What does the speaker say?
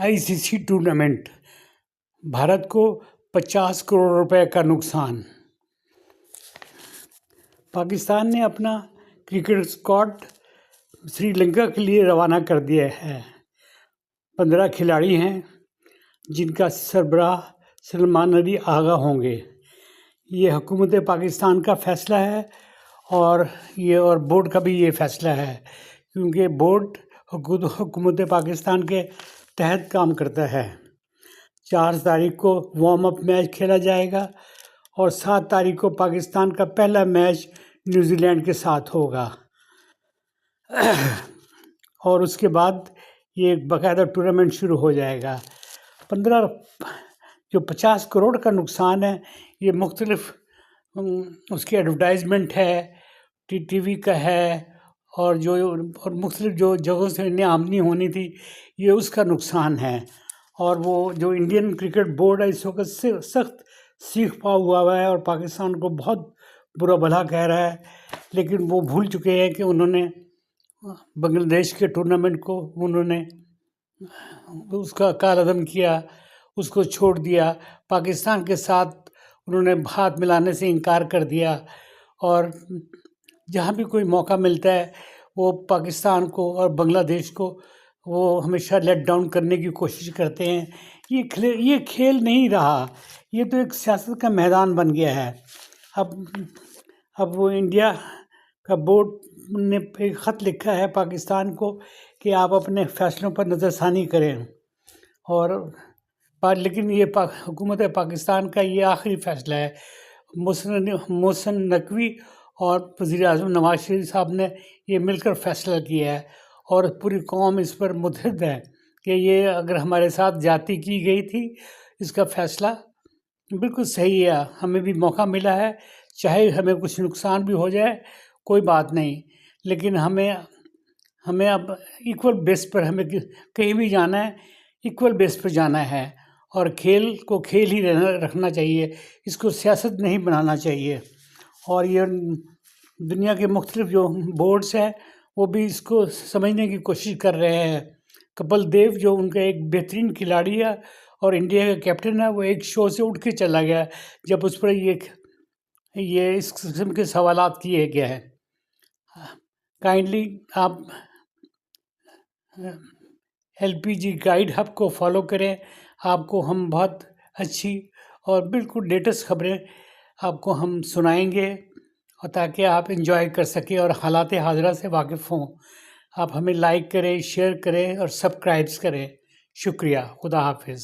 ICC tournament, Bharat کو 50 کروڑ روپے کا نقصان۔ پاکستان نے اپنا کرکٹ اسکواڈ سری لنکا کے لیے روانہ کر دیا ہے۔ 15 کھلاڑی ہیں جن کا سربراہ سلمان علی آغا ہوں گے۔ یہ حکومت پاکستان کا فیصلہ ہے اور بورڈ کا بھی یہ فیصلہ ہے، کیونکہ بورڈ حکومت پاکستان کے تحت کام کرتا ہے۔ 4 تاریخ کو وارم اپ میچ کھیلا جائے گا اور 7 تاریخ کو پاکستان کا پہلا میچ نیوزی لینڈ کے ساتھ ہوگا، اور اس کے بعد یہ باقاعدہ ٹورنامنٹ شروع ہو جائے گا۔ 50 کروڑ کا نقصان ہے، یہ مختلف اس کی ایڈورٹائزمنٹ ہے، ٹی وی کا ہے، اور مختلف جو جگہوں سے انہیں آمدنی ہونی تھی، یہ اس کا نقصان ہے۔ اور وہ جو انڈین کرکٹ بورڈ ہے اس وقت سخت سیخ پا ہوا ہے اور پاکستان کو بہت برا بھلا کہہ رہا ہے، لیکن وہ بھول چکے ہیں کہ انہوں نے بنگلہ دیش کے ٹورنامنٹ کو اس کا کالعدم کیا، اس کو چھوڑ دیا۔ پاکستان کے ساتھ انہوں نے ہاتھ ملانے سے انکار کر دیا، اور جہاں بھی کوئی موقع ملتا ہے وہ پاکستان کو اور بنگلہ دیش کو وہ ہمیشہ لیٹ ڈاؤن کرنے کی کوشش کرتے ہیں۔ یہ کھیل نہیں رہا، یہ تو ایک سیاست کا میدان بن گیا ہے۔ اب وہ انڈیا کا بورڈ نے ایک خط لکھا ہے پاکستان کو کہ آپ اپنے فیصلوں پر نظر ثانی کریں، لیکن یہ حکومت پاکستان کا یہ آخری فیصلہ ہے۔ محسن نقوی اور وزیر اعظم نواز شریف صاحب نے یہ مل کر فیصلہ کیا ہے، اور پوری قوم اس پر متحد ہے کہ یہ اگر ہمارے ساتھ زیادتی کی گئی تھی، اس کا فیصلہ بالکل صحیح ہے۔ ہمیں بھی موقع ملا ہے، چاہے ہمیں کچھ نقصان بھی ہو جائے کوئی بات نہیں، لیکن ہمیں اب ایکول بیس پر ہمیں کہیں بھی جانا ہے، ایکول بیس پر جانا ہے، اور کھیل کو کھیل ہی رکھنا چاہیے، اس کو سیاست نہیں بنانا چاہیے۔ اور یہ دنیا کے مختلف جو بورڈز ہیں وہ بھی اس کو سمجھنے کی کوشش کر رہے ہیں۔ کپل دیو جو ان کا ایک بہترین کھلاڑی ہے اور انڈیا کا کیپٹن ہے، وہ ایک شو سے اٹھ کے چلا گیا جب اس پر یہ اس قسم کے سوالات کیے گئے ہیں۔ کائنڈلی آپ LPG گائیڈ ہب کو فالو کریں، آپ کو ہم بہت اچھی اور بالکل لیٹسٹ خبریں آپ کو ہم سنائیں گے، اور تاکہ آپ انجوائے کر سکیں اور حالات حاضرہ سے واقف ہوں۔ آپ ہمیں لائک کریں، شیئر کریں اور سبسکرائبس کریں۔ شکریہ، خدا حافظ۔